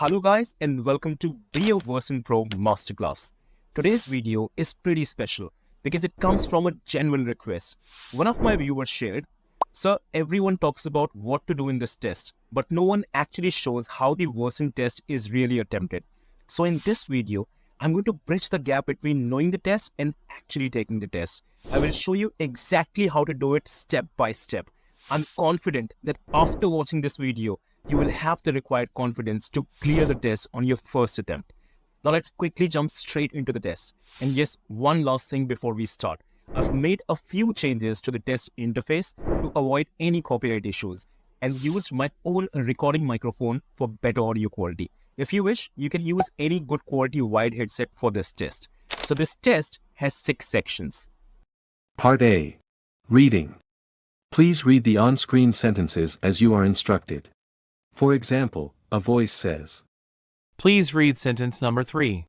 Hello guys and welcome to Be a Versant Pro Masterclass. Today's video is pretty special because it comes from a genuine request. One of my viewers shared, "Sir, everyone talks about what to do in this test, but no one actually shows how the Versant test is really attempted. So in this video, I'm going to bridge the gap between knowing the test and actually taking the test. I will show you exactly how to do it step by step. I'm confident that after watching this video, you will have the required confidence to clear the test on your first attempt. Now let's quickly jump straight into the test. And yes, one last thing before we start. I've made a few changes to the test interface to avoid any copyright issues and used my own recording microphone for better audio quality. If you wish, you can use any good quality wired headset for this test. So this test has 6 sections. Part A. Reading. Please read the on-screen sentences as you are instructed. For example, a voice says, Please read sentence number 3.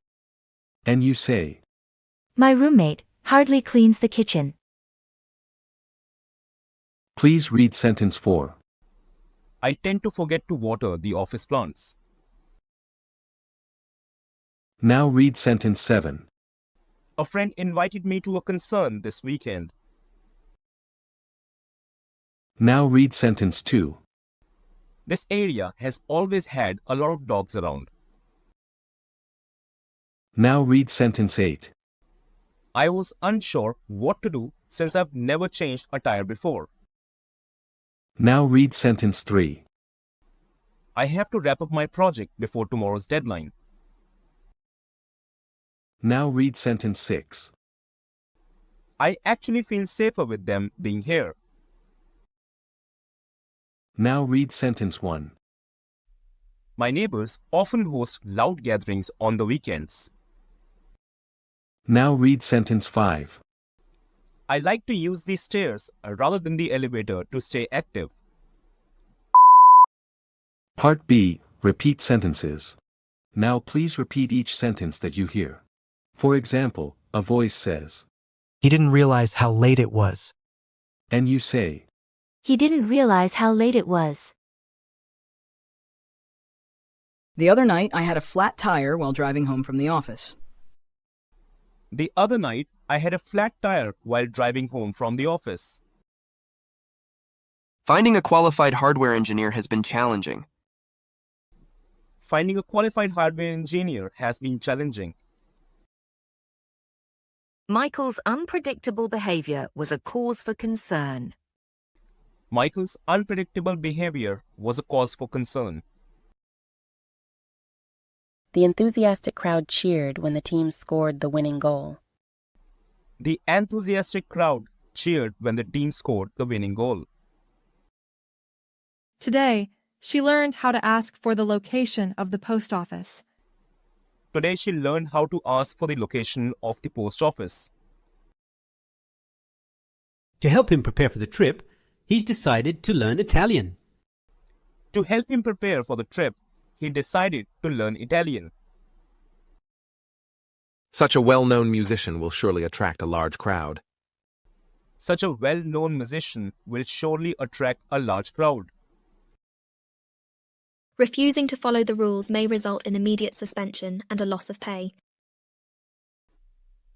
and you say, My roommate hardly cleans the kitchen. please read sentence 4. I tend to forget to water the office plants. Now read sentence 7. A friend invited me to a concert this weekend. Now read sentence 2. This area has always had a lot of dogs around. Now read sentence 8. I was unsure what to do since I've never changed a tire before. Now read sentence 3. I have to wrap up my project before tomorrow's deadline. Now read sentence 6. I actually feel safer with them being here. Now read sentence 1. My neighbors often host loud gatherings on the weekends. Now read sentence 5. I like to use the stairs rather than the elevator to stay active. Part B. Repeat sentences. Now please repeat each sentence that you hear. For example, a voice says, He didn't realize how late it was. and you say, He didn't realize how late it was. The other night, I had a flat tire while driving home from the office. The other night, I had a flat tire while driving home from the office. Finding a qualified hardware engineer has been challenging. Finding a qualified hardware engineer has been challenging. Michael's unpredictable behavior was a cause for concern. Michael's unpredictable behavior was a cause for concern. The enthusiastic crowd cheered when the team scored the winning goal. The enthusiastic crowd cheered when the team scored the winning goal. Today, she learned how to ask for the location of the post office. Today she learned how to ask for the location of the post office. To help him prepare for the trip, he's decided to learn Italian. To help him prepare for the trip, he decided to learn Italian. Such a well-known musician will surely attract a large crowd. Such a well-known musician will surely attract a large crowd. Refusing to follow the rules may result in immediate suspension and a loss of pay.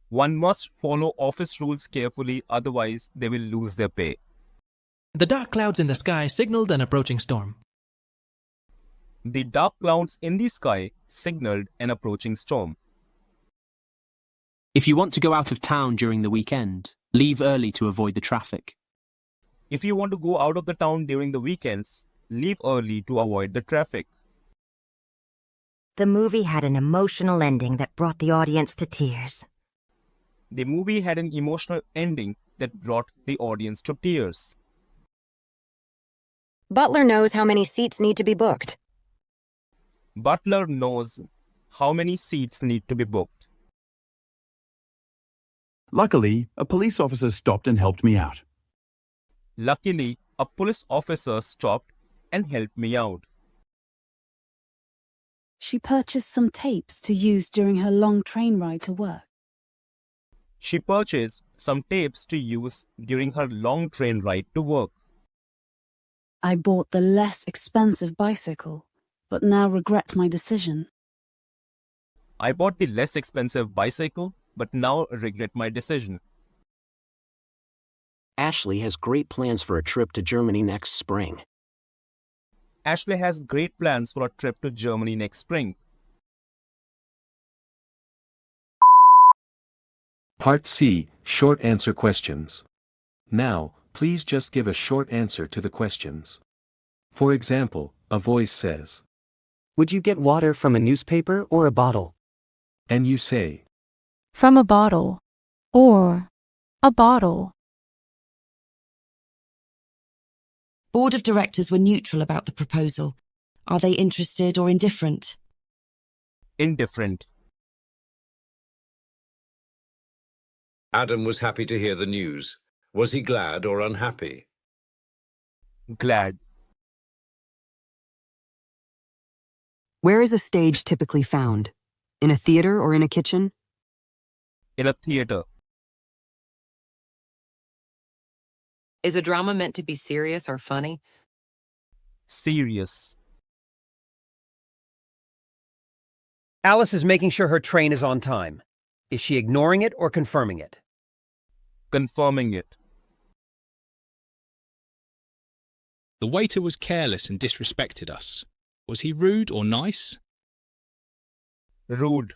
One must follow office rules carefully, otherwise they will lose their pay. The dark clouds in the sky signaled an approaching storm. The dark clouds in the sky signaled an approaching storm. If you want to go out of town during the weekend, leave early to avoid the traffic. If you want to go out of the town during the weekends, leave early to avoid the traffic. The movie had an emotional ending that brought the audience to tears. The movie had an emotional ending that brought the audience to tears. Butler knows how many seats need to be booked. Butler knows how many seats need to be booked. Luckily, a police officer stopped and helped me out. Luckily, a police officer stopped and helped me out. She purchased some tapes to use during her long train ride to work. She purchased some tapes to use during her long train ride to work. I bought the less expensive bicycle but now regret my decision. I bought the less expensive bicycle, but now regret my decision. Ashley has great plans for a trip to Germany next spring. Ashley has great plans for a trip to Germany next spring. Part C, Short Answer Questions. Now, please just give a short answer to the questions. For example, a voice says, Would you get water from a newspaper or a bottle? And you say, From a bottle. Or a bottle. Board of directors were neutral about the proposal. Are they interested or indifferent? Indifferent. Adam was happy to hear the news. Was he glad or unhappy? Glad. Where is a stage typically found? In a theater or in a kitchen? In a theater. Is a drama meant to be serious or funny? Serious. Alice is making sure her train is on time. Is she ignoring it or confirming it? Confirming it. The waiter was careless and disrespected us. Was he rude or nice? Rude.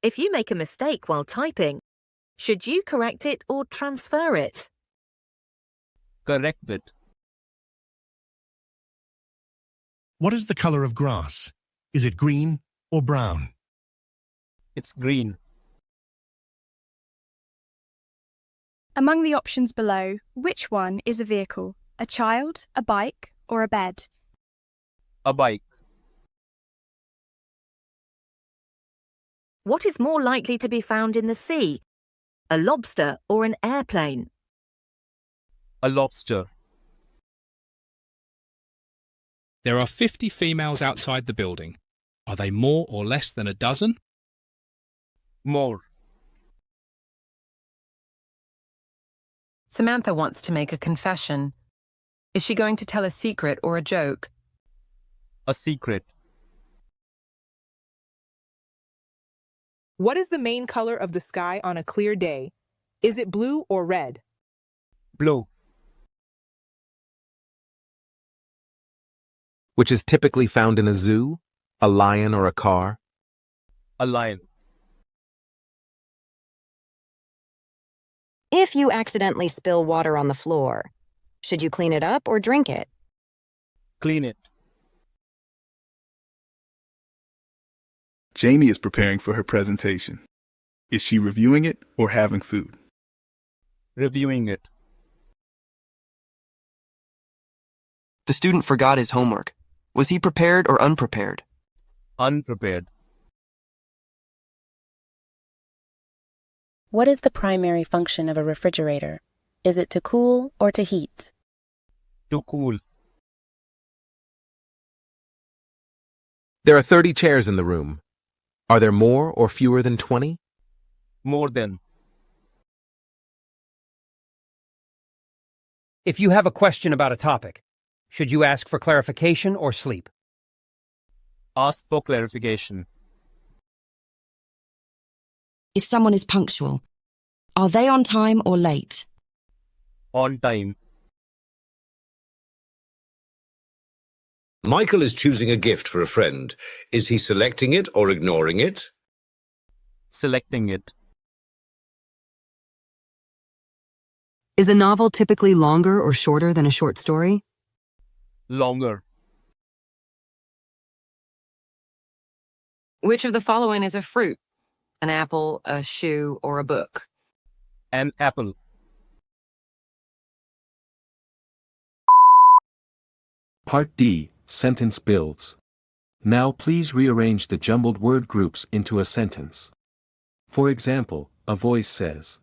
If you make a mistake while typing, should you correct it or transfer it? Correct it. What is the color of grass? Is it green or brown? It's green. Among the options below, which one is a vehicle? A child, a bike, or a bed? A bike. What is more likely to be found in the sea? A lobster or an airplane? A lobster. There are 50 females outside the building. Are they more or less than a dozen? More. Samantha wants to make a confession. Is she going to tell a secret or a joke? A secret. What is the main color of the sky on a clear day? Is it blue or red? Blue. Which is typically found in a zoo, a lion or a car? A lion. If you accidentally spill water on the floor, should you clean it up or drink it? Clean it. Jamie is preparing for her presentation. Is she reviewing it or having food? Reviewing it. The student forgot his homework. Was he prepared or unprepared? Unprepared. What is the primary function of a refrigerator? Is it to cool or to heat? To cool. There are 30 chairs in the room. Are there more or fewer than 20? More than. If you have a question about a topic, should you ask for clarification or sleep? Ask for clarification. If someone is punctual, are they on time or late? On time. Michael is choosing a gift for a friend. Is he selecting it or ignoring it? Selecting it. Is a novel typically longer or shorter than a short story? Longer. Which of the following is a fruit? An apple, a shoe, or a book? An apple. Part D, Sentence Builds. Now please rearrange the jumbled word groups into a sentence. For example, a voice says,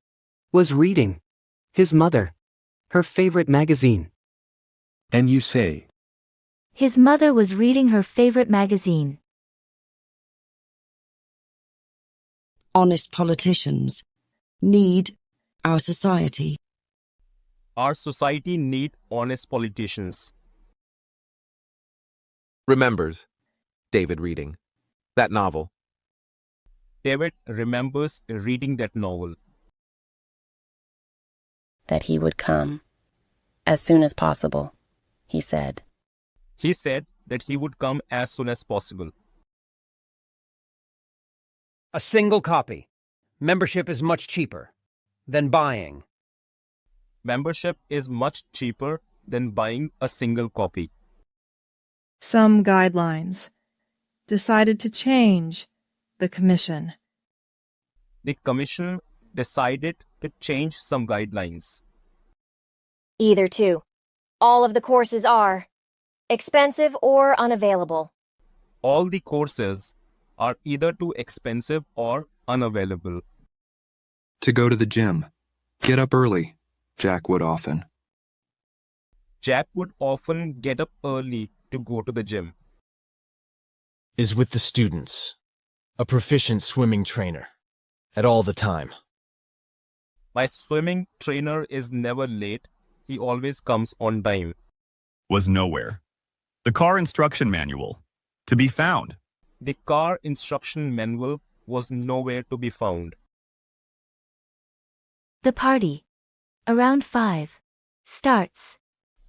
Was reading. His mother. Her favorite magazine. And you say, His mother was reading her favorite magazine. Honest politicians need our society. Our society need honest politicians. Remembers. David reading. That novel. David remembers reading that novel. That he would come. As soon as possible, he said. He said that he would come as soon as possible. A single copy. Membership is much cheaper than buying. Membership is much cheaper than buying a single copy. Some guidelines. Decided to change the commission. The commission decided to change some guidelines. Either two. All of the courses are expensive or unavailable. All the courses are either too expensive or unavailable. To go to the gym. Get up early. Jack would often. Jack would often get up early to go to the gym. Is with the students. A proficient swimming trainer. At all the time. My swimming trainer is never late. He always comes on time. Was nowhere. The car instruction manual. To be found. The car instruction manual was nowhere to be found. The party. Around 5. Starts.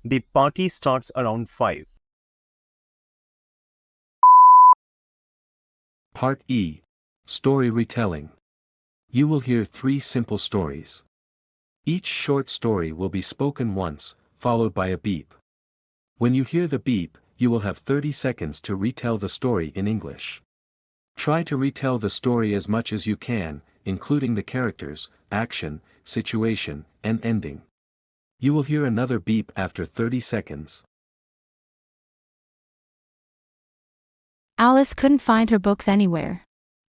The party starts around 5. Part E. Story retelling. You will hear 3 simple stories. Each short story will be spoken once, followed by a beep. When you hear the beep, you will have 30 seconds to retell the story in English. Try to retell the story as much as you can, including the characters, action, situation, and ending. You will hear another beep after 30 seconds. Alice couldn't find her books anywhere.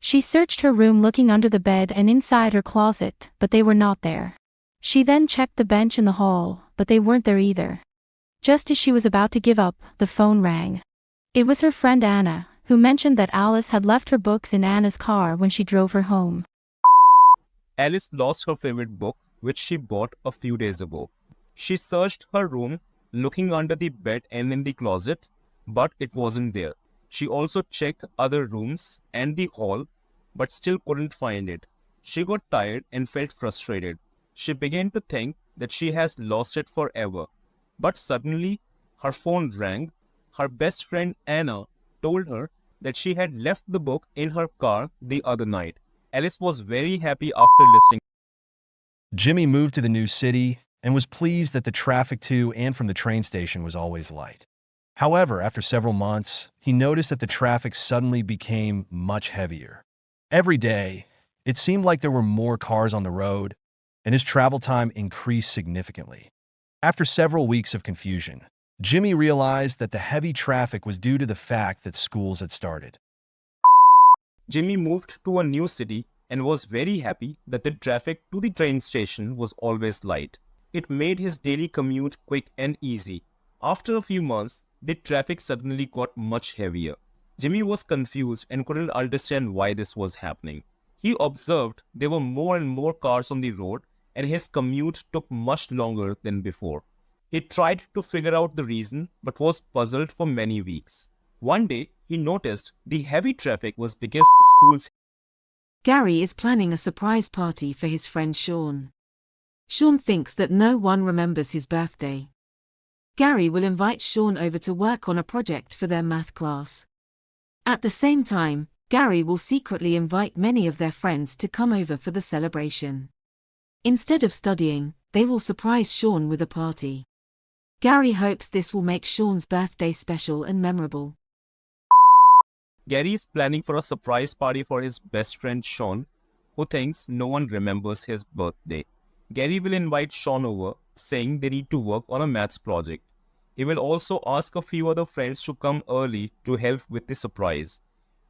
She searched her room looking under the bed and inside her closet, but they were not there. She then checked the bench in the hall, but they weren't there either. Just as she was about to give up, the phone rang. It was her friend Anna, who mentioned that Alice had left her books in Anna's car when she drove her home. Alice lost her favorite book, which she bought a few days ago. She searched her room, looking under the bed and in the closet, but it wasn't there. She also checked other rooms and the hall, but still couldn't find it. She got tired and felt frustrated. She began to think that she has lost it forever. But suddenly, her phone rang. Her best friend Anna told her that she had left the book in her car the other night. Alice was very happy after listening. Jimmy moved to the new city and was pleased that the traffic to and from the train station was always light. However, after several months, he noticed that the traffic suddenly became much heavier. Every day, it seemed like there were more cars on the road, and his travel time increased significantly. After several weeks of confusion, Jimmy realized that the heavy traffic was due to the fact that schools had started. Jimmy moved to a new city and was very happy that the traffic to the train station was always light. It made his daily commute quick and easy. After a few months, the traffic suddenly got much heavier. Jimmy was confused and couldn't understand why this was happening. He observed there were more and more cars on the road, and his commute took much longer than before. He tried to figure out the reason, but was puzzled for many weeks. One day, he noticed the heavy traffic was because schools. Gary is planning a surprise party for his friend Sean. Sean thinks that no one remembers his birthday. Gary will invite Sean over to work on a project for their math class. At the same time, Gary will secretly invite many of their friends to come over for the celebration. Instead of studying, they will surprise Sean with a party. Gary hopes this will make Sean's birthday special and memorable. Gary is planning for a surprise party for his best friend Sean, who thinks no one remembers his birthday. Gary will invite Sean over, saying they need to work on a maths project. He will also ask a few other friends to come early to help with the surprise.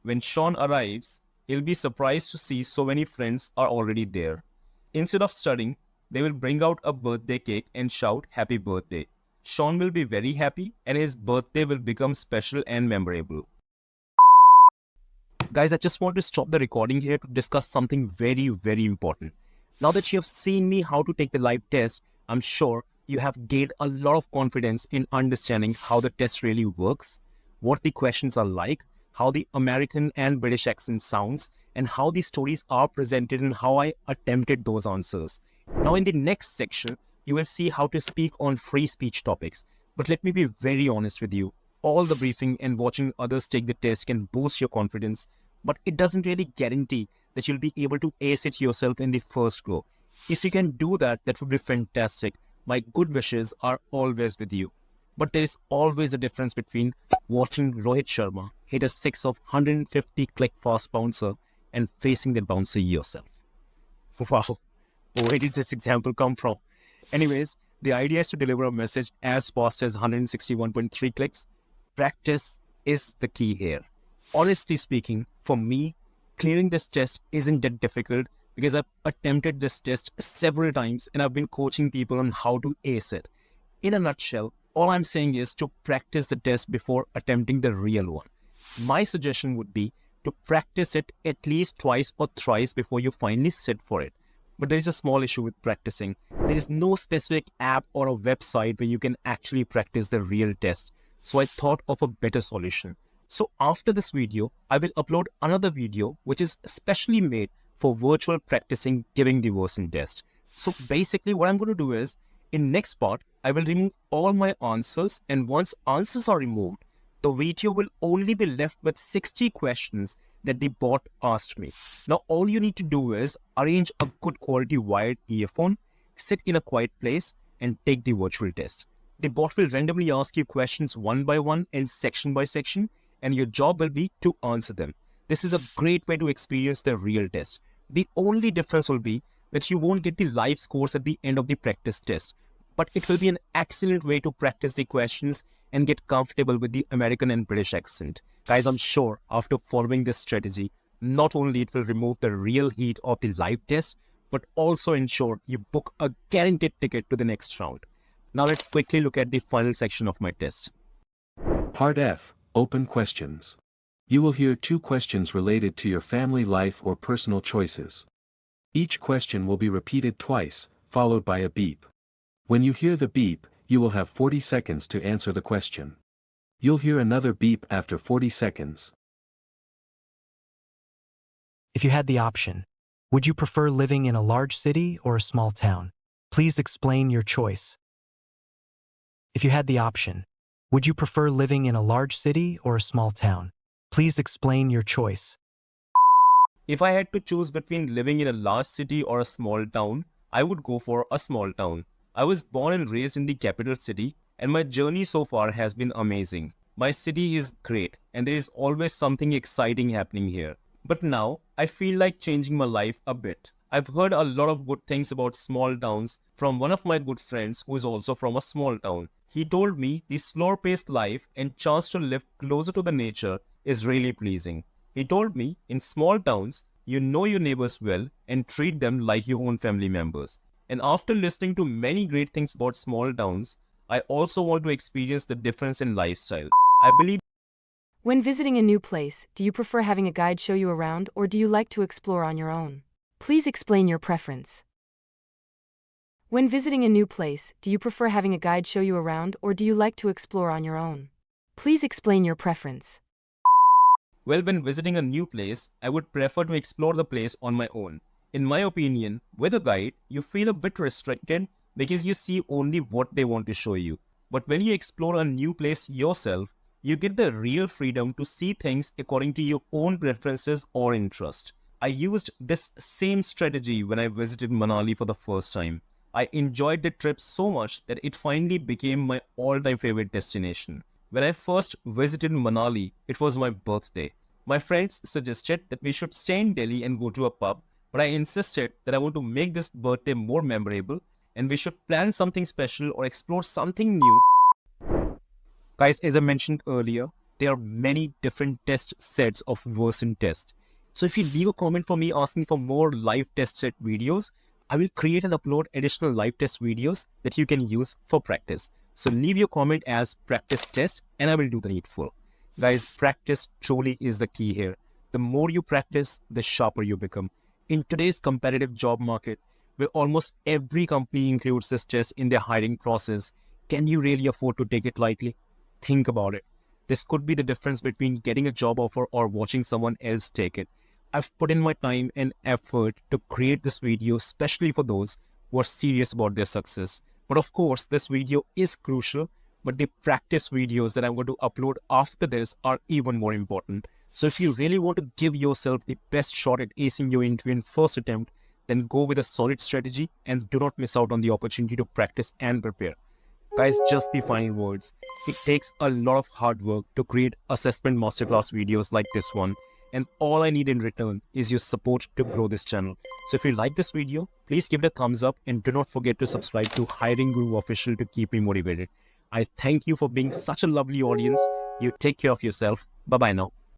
When Sean arrives, he'll be surprised to see so many friends are already there. Instead of studying, they will bring out a birthday cake and shout happy birthday. Sean will be very happy and his birthday will become special and memorable. Guys, I just want to stop the recording here to discuss something very, very important. Now that you have seen me how to take the live test, I'm sure you have gained a lot of confidence in understanding how the test really works. what the questions are like, how the American and British accent sounds, and how the stories are presented and how I attempted those answers. Now in the next section, you will see how to speak on free speech topics. But let me be very honest with you. All the briefing and watching others take the test can boost your confidence, but it doesn't really guarantee that you'll be able to ace it yourself in the first go. If you can do that, that would be fantastic. My good wishes are always with you. But there is always a difference between watching Rohit Sharma hit a 6 of 150 click fast bouncer and facing that bouncer yourself. Wow, where did this example come from? Anyways, the idea is to deliver a message as fast as 161.3 clicks. Practice is the key here. Honestly speaking, for me, clearing this test isn't that difficult because I've attempted this test several times and I've been coaching people on how to ace it. In a nutshell, all I'm saying is to practice the test before attempting the real one. My suggestion would be to practice it at least twice or thrice before you finally sit for it. But there is a small issue with practicing. There is no specific app or a website where you can actually practice the real test. So I thought of a better solution. So after this video, I will upload another video which is specially made for virtual practicing giving the Versant test. So basically what I'm going to do is, in next part, I will remove all my answers, and once answers are removed, the video will only be left with 60 questions that the bot asked me. Now all you need to do is arrange a good quality wired earphone, sit in a quiet place and take the virtual test. The bot will randomly ask you questions one by one and section by section, and your job will be to answer them. This is a great way to experience the real test. The only difference will be that you won't get the live scores at the end of the practice test, but it will be an excellent way to practice the questions and get comfortable with the American and British accent. Guys, I'm sure after following this strategy, not only it will remove the real heat of the live test, but also ensure you book a guaranteed ticket to the next round. Now let's quickly look at the final section of my test. Part F, Open Questions. You will hear 2 questions related to your family life or personal choices. Each question will be repeated twice, followed by a beep. When you hear the beep, you will have 40 seconds to answer the question. You'll hear another beep after 40 seconds. If you had the option, would you prefer living in a large city or a small town? Please explain your choice. If you had the option, would you prefer living in a large city or a small town? Please explain your choice. If I had to choose between living in a large city or a small town, I would go for a small town. I was born and raised in the capital city, and my journey so far has been amazing. My city is great, and there is always something exciting happening here. But now, I feel like changing my life a bit. I've heard a lot of good things about small towns from one of my good friends who is also from a small town. He told me the slower-paced life and chance to live closer to the nature is really pleasing. He told me in small towns, you know your neighbors well and treat them like your own family members. And after listening to many great things about small towns, I also want to experience the difference in lifestyle. I believe. When visiting a new place, do you prefer having a guide show you around or do you like to explore on your own? Please explain your preference. When visiting a new place, do you prefer having a guide show you around or do you like to explore on your own? Please explain your preference. Well, when visiting a new place, I would prefer to explore the place on my own. In my opinion, with a guide, you feel a bit restricted because you see only what they want to show you. But when you explore a new place yourself, you get the real freedom to see things according to your own preferences or interest. I used this same strategy when I visited Manali for the first time. I enjoyed the trip so much that it finally became my all-time favorite destination. When I first visited Manali, it was my birthday. My friends suggested that we should stay in Delhi and go to a pub, but I insisted that I want to make this birthday more memorable and we should plan something special or explore something new. Guys, as I mentioned earlier, there are many different test sets of Versant Test. So if you leave a comment for me asking for more live test set videos, I will create and upload additional live test videos that you can use for practice. So leave your comment as practice test and I will do the needful. Guys, practice truly is the key here. The more you practice, the sharper you become. In today's competitive job market, where almost every company includes this test in their hiring process, can you really afford to take it lightly? Think about it. This could be the difference between getting a job offer or watching someone else take it. I've put in my time and effort to create this video, especially for those who are serious about their success. But of course, this video is crucial, but the practice videos that I'm going to upload after this are even more important. So if you really want to give yourself the best shot at acing your interview in first attempt, then go with a solid strategy and do not miss out on the opportunity to practice and prepare. Guys, just the final words. It takes a lot of hard work to create assessment masterclass videos like this one. And all I need in return is your support to grow this channel. So if you like this video, please give it a thumbs up and do not forget to subscribe to Hiring Guru Official to keep me motivated. I thank you for being such a lovely audience. You take care of yourself. Bye-bye now.